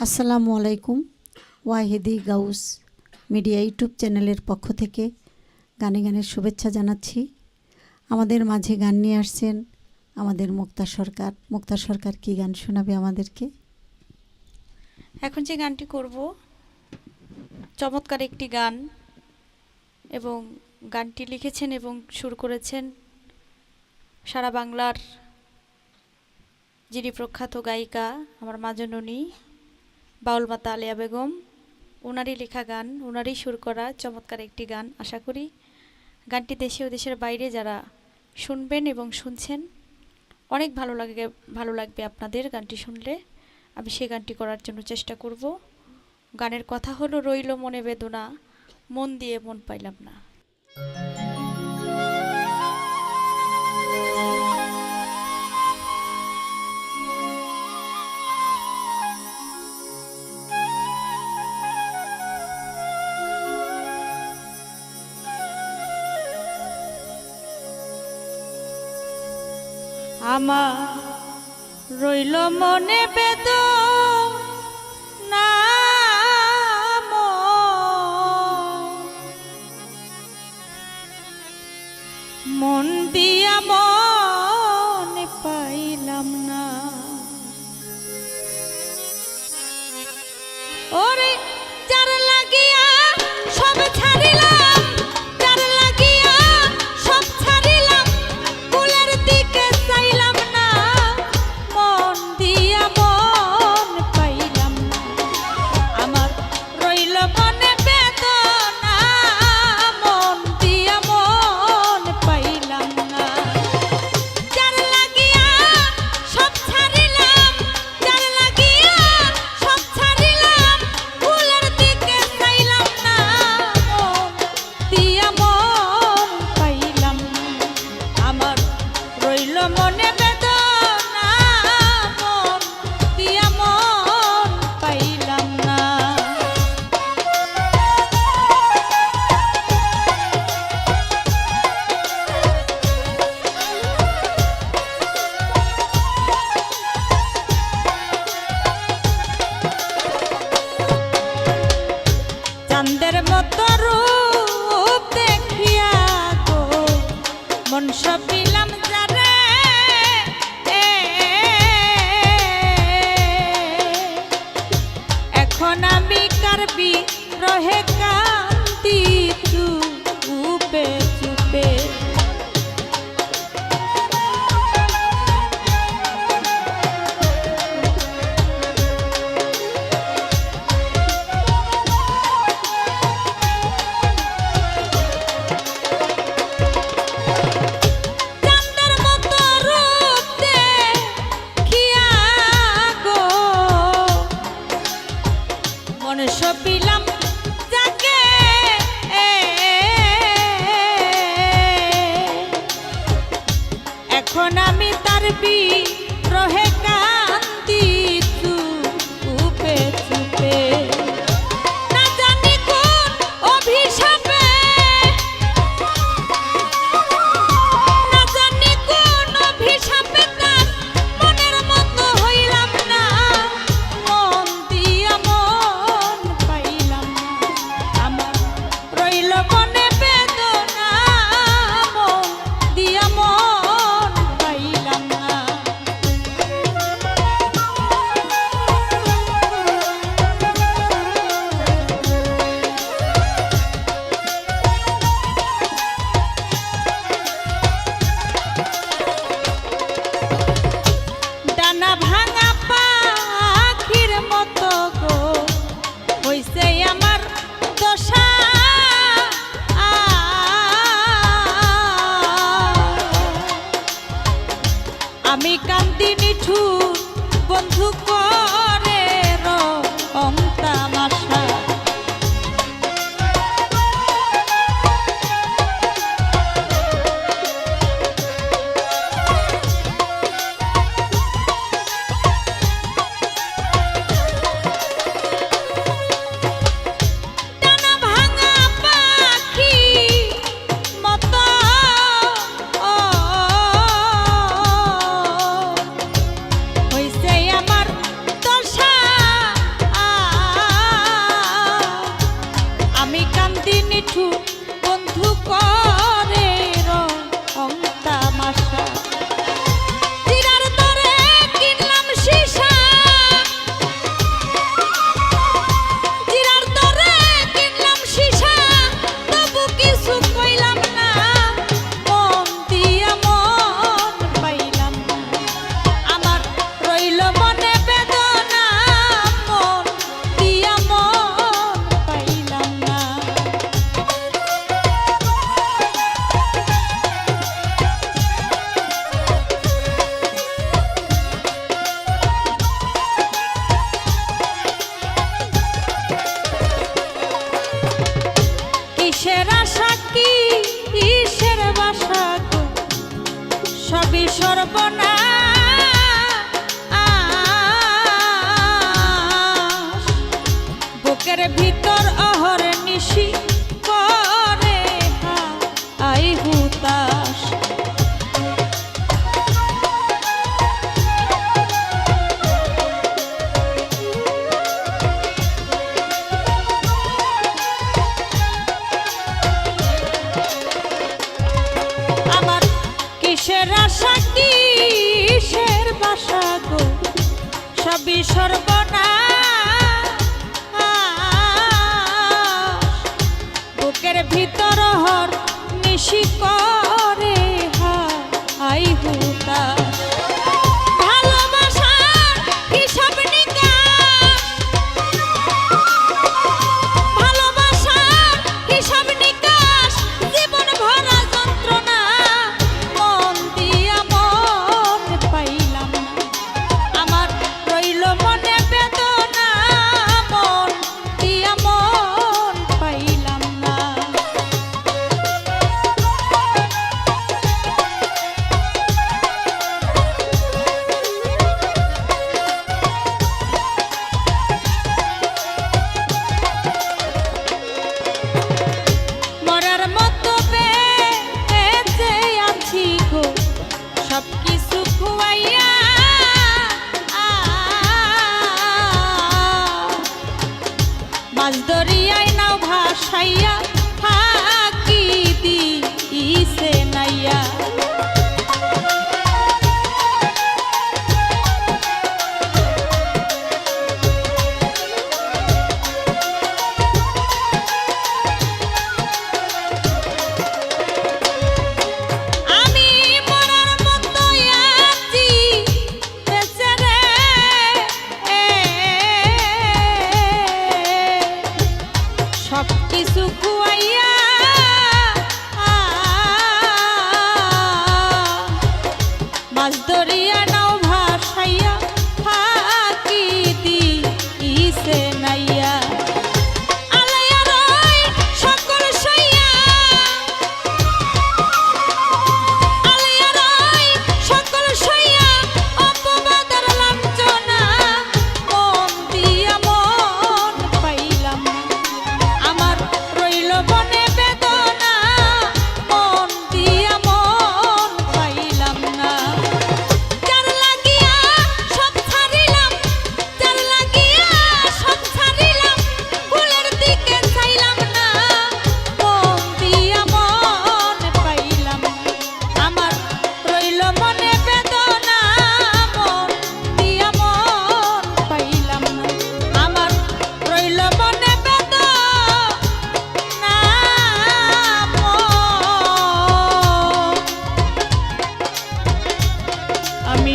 আসসালামু আলাইকুম। Vahidi Gauss media YouTube চ্যানেলের পক্ষ থেকে গানে গানের শুভেচ্ছা জানাচ্ছি। আমাদের মাঝে গান নিয়ে আসছেন আমাদের মুক্তা সরকার। মুক্তা সরকার কি গান শোনাবে আমাদেরকে? এখন যে গানটি করব চমৎকার একটি গান, এবং গানটি লিখেছেন এবং সুর করেছেন সারা বাংলার যিনি প্রখ্যাত গায়িকা আমার মাজননী বাউল মাতা আলিয়া বেগম। ওনারই লেখা গান, ওনারই সুর করা চমৎকার একটি গান। আশা করি গানটি দেশে ও দেশের বাইরে যারা শুনবেন এবং শুনছেন অনেক ভালো লাগবে আপনাদের। গানটি শুনলে আমি সেই গানটি করার জন্য চেষ্টা করব। গানের কথা হলো, রইল মনে বেদনা, মন দিয়ে মন পাইলাম না। আমার রইল মনে বেদনা, মন দিয়া মন পাইলাম না। ওরে যার লাগিয়া সব ছাড়িলাম, যার লাগিয়া সব ছাড়িলাম, কুলের দিকে চাইলাম না, মন দিয়া মন পাইলাম না। আমার রইল মনে বেদনা, মন দিয়া মন পাইলাম না। যার লাগিয়া সব ছাড়িলাম, যার লাগিয়া সব ছাড়িলাম, কুলের দিকে চাইলাম না, মন দিয়া মন পাইলাম না। আমার রইল মনে বেদনা, মন দিয়া মন পাইলাম না। চাঁদের মতো রূপ দেখিয়া গো মন সপিলাম যারে, এখন আমি কারবি রহে কান্দি চুপে চুপে। চাঁদের মতো রূপ দেখিয়া গো মন সপিলাম যাকে, এখন আমি তার বিরহে কান্দি চুপে চুপে। না জানি কোন অভিশাপে, না জানি কোন অভিশাপে তার মনের মতো হইলাম না, মন দিয়া মন পাইলাম না। আমার রইল মনে বেদনা, মন দিয়া মন পাইলাম না। কি ঈশের বাসা গো সবই সর্বনাশ বুকের ভিতর অহর নিশি করে আই হুতাশ আমার কিসের আশা কিসের বাসা গো সবই সর্বনাশ বুকের ভিতর হর নিশি করে আই হুতাশ ভালোবাসার হিসাব নিকাশ ভালোবাসার হিসাব নিকাশ জীবন ভরা যন্ত্রণা মন দিয়া মন পাইলাম না আমার রইল মনে বেদনা মন দিয়া মন পাইলাম না মরার মতো বেঁচে আছি গো সব কিছু খুয়াইয়া মাছ দরিয়ায় নাও ভাসাইয়া ফাঁকি দিছে নাইয়া আমি মরার মতো আছি বেঁচে রে সব কিছু খুয়াইয়া মাছ দরিয়া নাও ভাসাইয়া ফাঁকি দিছে নাইয়া আলাইয়া রই সকল সইয়া আলাইয়া রই সকল সইয়া অপবাদের লাঞ্ছনা মন দিয়া মন পাইলাম না আমার রইল বনে বেদনা মন দিয়া মন পাইলাম না যার লাগিয়া সব ছাড়িলাম যার লাগিয়া সব ছাড়িলাম ফুলের দিকে চাইলাম না মন দিয়া মন পাইলাম না আমার রইল মনে বেদনা মন দিয়া মন পাইলাম না আমার রইল মনে বেদনা মন আমি